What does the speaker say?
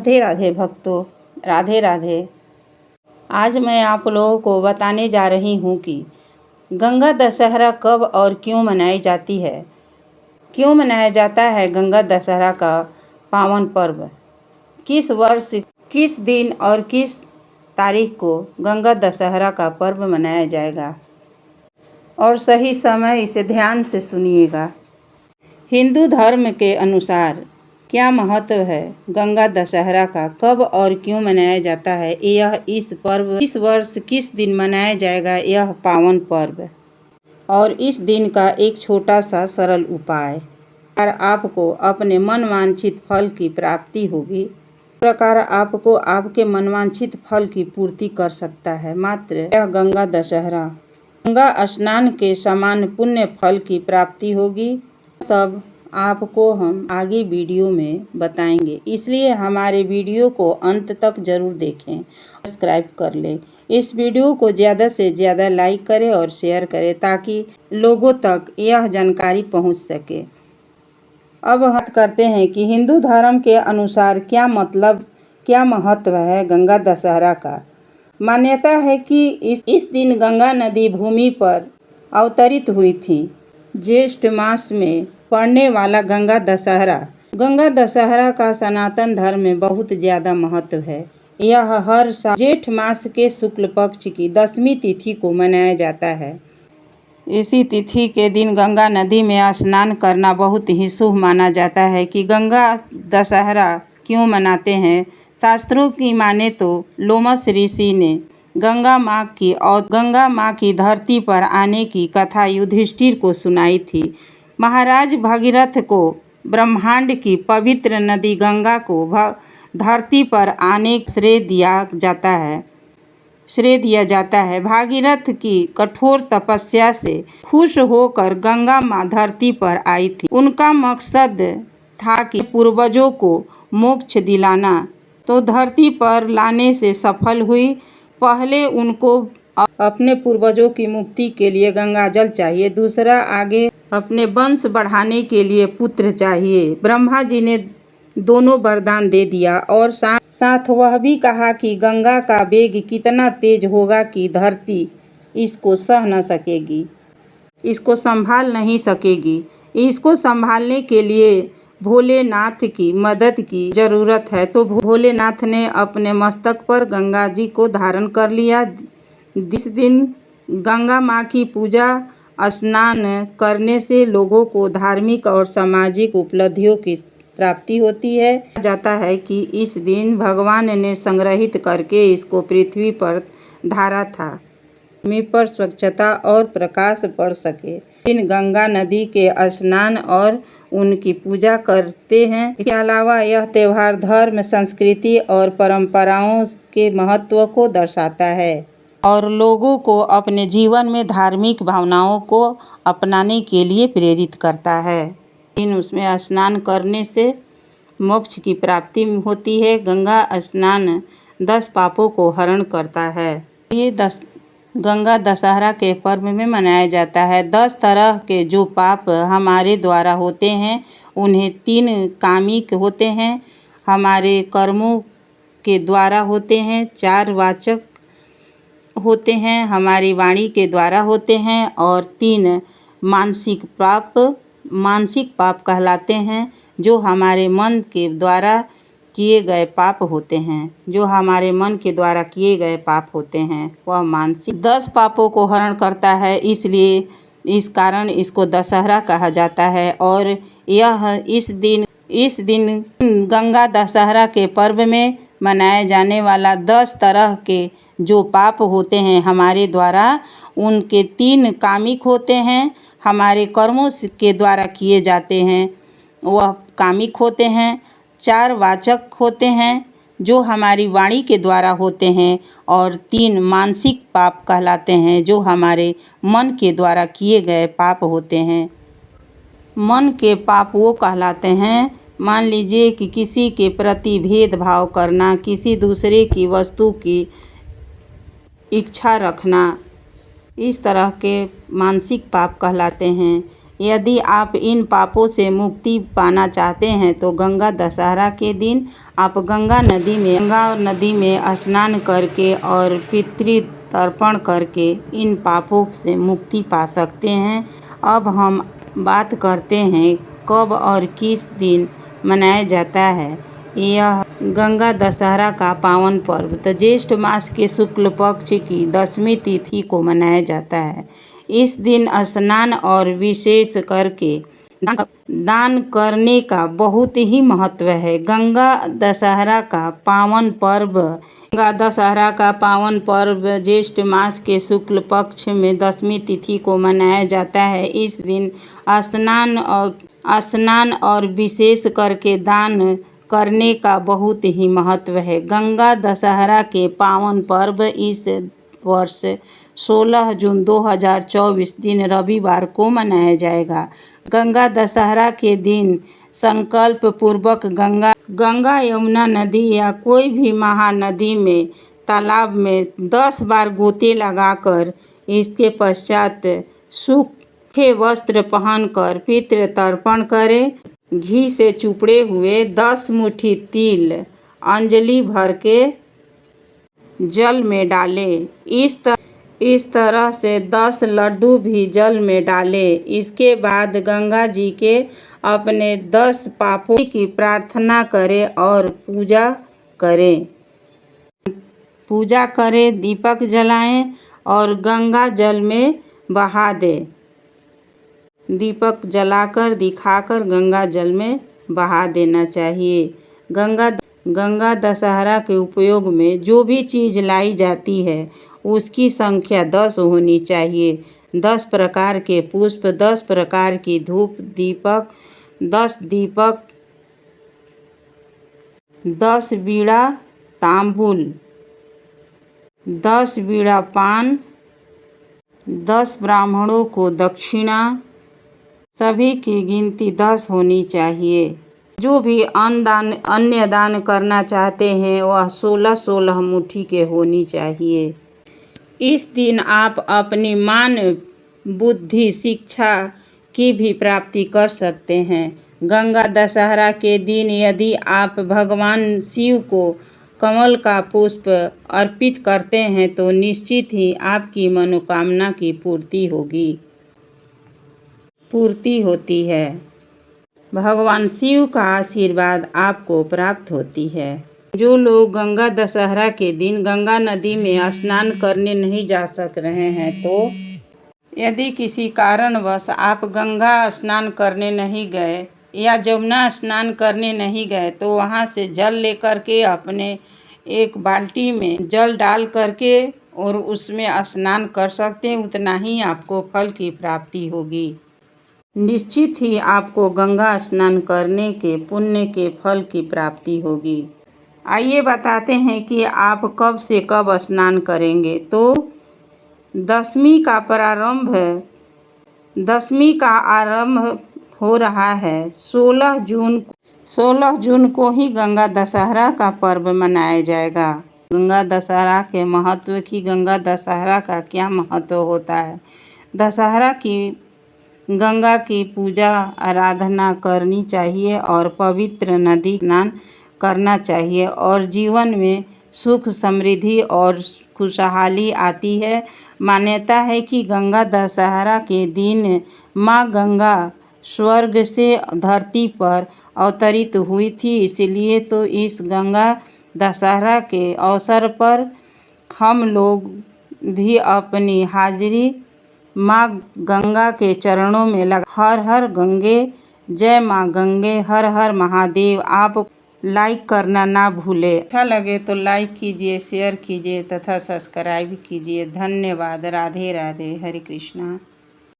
राधे राधे भक्तों, राधे राधे। आज मैं आप लोगों को बताने जा रही हूँ कि गंगा दशहरा कब और क्यों मनाई जाती है। क्यों मनाया जाता है गंगा दशहरा का पावन पर्व। किस वर्ष, किस दिन और किस तारीख को गंगा दशहरा का पर्व मनाया जाएगा और सही समय इसे ध्यान से सुनिएगा। हिंदू धर्म के अनुसार क्या महत्व है गंगा दशहरा का, कब और क्यों मनाया जाता है, यह इस पर्व इस वर्ष किस दिन मनाया जाएगा यह पावन पर्व, और इस दिन का एक छोटा सा सरल उपाय और आपको अपने मनवांछित फल की प्राप्ति होगी। इस प्रकार आपको आपके मनवांछित फल की पूर्ति कर सकता है मात्र यह गंगा दशहरा। गंगा स्नान के समान पुण्य फल की प्राप्ति होगी। सब आपको हम आगे वीडियो में बताएंगे, इसलिए हमारे वीडियो को अंत तक जरूर देखें, सब्सक्राइब कर लें। इस वीडियो को ज़्यादा से ज़्यादा लाइक करें और शेयर करें ताकि लोगों तक यह जानकारी पहुंच सके। अब बात करते हैं कि हिंदू धर्म के अनुसार क्या महत्व है गंगा दशहरा का। मान्यता है कि इस दिन गंगा नदी भूमि पर अवतरित हुई थी। ज्येष्ठ मास में पड़ने वाला गंगा दशहरा का सनातन धर्म में बहुत ज़्यादा महत्व है। यह हर साल जेठ मास के शुक्ल पक्ष की 10वीं तिथि को मनाया जाता है। इसी तिथि के दिन गंगा नदी में स्नान करना बहुत ही शुभ माना जाता है। कि गंगा दशहरा क्यों मनाते हैं, शास्त्रों की माने तो लोमस ऋषि ने गंगा माँ की धरती पर आने की कथा युधिष्ठिर को सुनाई थी। महाराज भगीरथ को ब्रह्मांड की पवित्र नदी गंगा को धरती पर आने का श्रेय दिया जाता है। भागीरथ की कठोर तपस्या से खुश होकर गंगा माँ धरती पर आई थी। उनका मकसद था कि पूर्वजों को मोक्ष दिलाना, तो धरती पर लाने से सफल हुई। पहले उनको अपने पूर्वजों की मुक्ति के लिए गंगा जल चाहिए, दूसरा आगे अपने वंश बढ़ाने के लिए पुत्र चाहिए। ब्रह्मा जी ने दोनों वरदान दे दिया और साथ वह भी कहा कि गंगा का वेग कितना तेज होगा कि धरती इसको सह न सकेगी, इसको संभाल नहीं सकेगी। इसको संभालने के लिए भोलेनाथ की मदद की जरूरत है। तो भोलेनाथ ने अपने मस्तक पर गंगा जी को धारण कर लिया। इस दिन गंगा माँ की पूजा स्नान करने से लोगों को धार्मिक और सामाजिक उपलब्धियों की प्राप्ति होती है। कहा जाता है कि इस दिन भगवान ने संग्रहित करके इसको पृथ्वी पर धारा था, भूमि पर स्वच्छता और प्रकाश पड़ सके। दिन गंगा नदी के स्नान और उनकी पूजा करते हैं। इसके अलावा यह त्यौहार धर्म, संस्कृति और परंपराओं के महत्व को दर्शाता है और लोगों को अपने जीवन में धार्मिक भावनाओं को अपनाने के लिए प्रेरित करता है। उसमें स्नान करने से मोक्ष की प्राप्ति होती है। गंगा स्नान 10 पापों को हरण करता है। ये गंगा दशहरा के पर्व में मनाया जाता है। 10 तरह के जो पाप हमारे द्वारा होते हैं उन्हें 3 कामिक होते हैं, हमारे कर्मों के द्वारा होते हैं, 4 वाचक होते हैं, हमारी वाणी के द्वारा होते हैं, और 3 मानसिक पाप कहलाते हैं, जो हमारे मन के द्वारा किए गए पाप होते हैं। जो हमारे मन के द्वारा किए गए पाप होते हैं वह मानसिक 10 पापों को हरण करता है, इसलिए इस कारण इसको दशहरा कहा जाता है। और यह इस दिन गंगा दशहरा के पर्व में मनाए जाने वाला 10 तरह के जो पाप होते हैं हमारे द्वारा, उनके 3 कामिक होते हैं, हमारे कर्मों के द्वारा किए जाते हैं वह कामिक होते हैं, 4 वाचक होते हैं जो हमारी वाणी के द्वारा होते हैं, और 3 मानसिक पाप कहलाते हैं जो हमारे मन के द्वारा किए गए पाप होते हैं। मन के पाप वो कहलाते हैं, मान लीजिए कि किसी के प्रति भेदभाव करना, किसी दूसरे की वस्तु की इच्छा रखना, इस तरह के मानसिक पाप कहलाते हैं। यदि आप इन पापों से मुक्ति पाना चाहते हैं तो गंगा दशहरा के दिन आप गंगा नदी में स्नान करके और पितृ तर्पण करके इन पापों से मुक्ति पा सकते हैं। अब हम बात करते हैं कब और किस दिन मनाया जाता है यह गंगा दशहरा का पावन पर्व। तो ज्येष्ठ मास के शुक्ल पक्ष की 10वीं तिथि को मनाया जाता है। इस दिन स्नान और विशेष करके दान करने का बहुत ही महत्व है। गंगा दशहरा का पावन पर्व ज्येष्ठ मास के शुक्ल पक्ष में 10वीं तिथि को मनाया जाता है। इस दिन स्नान और विशेष करके दान करने का बहुत ही महत्व है। गंगा दशहरा के पावन पर्व इस वर्ष 16 जून 2024 दिन रविवार को मनाया जाएगा। गंगा दशहरा के दिन संकल्प पूर्वक गंगा यमुना नदी या कोई भी महानदी में तालाब में 10 बार गोते लगाकर इसके पश्चात सूखे वस्त्र पहनकर पितृ तर्पण करें। घी से चुपड़े हुए 10 मुट्ठी तिल अंजलि भर के जल में डालें। इस तरह से 10 लड्डू भी जल में डालें। इसके बाद गंगा जी के अपने 10 पापों की प्रार्थना करें और पूजा करें, दीपक जलाएं और गंगा जल में बहा दें। दीपक जलाकर दिखाकर गंगा जल में बहा देना चाहिए। गंगा दशहरा के उपयोग में जो भी चीज़ लाई जाती है उसकी संख्या 10 होनी चाहिए। 10 प्रकार के पुष्प, 10 प्रकार की धूप दीपक, 10 बीड़ा तांबुल, 10 बीड़ा पान, 10 ब्राह्मणों को दक्षिणा, सभी की गिनती 10 होनी चाहिए। जो भी अन्य दान करना चाहते हैं वह 16-16 मुट्ठी के होनी चाहिए। इस दिन आप अपनी मान बुद्धि शिक्षा की भी प्राप्ति कर सकते हैं। गंगा दशहरा के दिन यदि आप भगवान शिव को कमल का पुष्प अर्पित करते हैं तो निश्चित ही आपकी मनोकामना की पूर्ति होती है। भगवान शिव का आशीर्वाद आपको प्राप्त होती है। जो लोग गंगा दशहरा के दिन गंगा नदी में स्नान करने नहीं जा सक रहे हैं तो यदि किसी कारणवश आप गंगा स्नान करने नहीं गए या जमुना स्नान करने नहीं गए तो वहाँ से जल लेकर के अपने एक बाल्टी में जल डाल करके और उसमें स्नान कर सकते हैं। उतना ही आपको फल की प्राप्ति होगी। निश्चित ही आपको गंगा स्नान करने के पुण्य के फल की प्राप्ति होगी। आइए बताते हैं कि आप कब से कब स्नान करेंगे। तो 10वीं का आरंभ हो रहा है 16 जून को ही गंगा दशहरा का पर्व मनाया जाएगा। गंगा दशहरा के महत्व की गंगा दशहरा का क्या महत्व होता है। दशहरा की गंगा की पूजा आराधना करनी चाहिए और पवित्र नदी स्नान करना चाहिए और जीवन में सुख समृद्धि और खुशहाली आती है। मान्यता है कि गंगा दशहरा के दिन माँ गंगा स्वर्ग से धरती पर अवतरित हुई थी। इसलिए तो इस गंगा दशहरा के अवसर पर हम लोग भी अपनी हाजिरी माँ गंगा के चरणों में हर हर गंगे, जय माँ गंगे, हर हर महादेव। आप लाइक करना ना भूलें। अच्छा लगे तो लाइक कीजिए, शेयर कीजिए तथा सब्सक्राइब कीजिए। धन्यवाद। राधे राधे। हरे कृष्णा।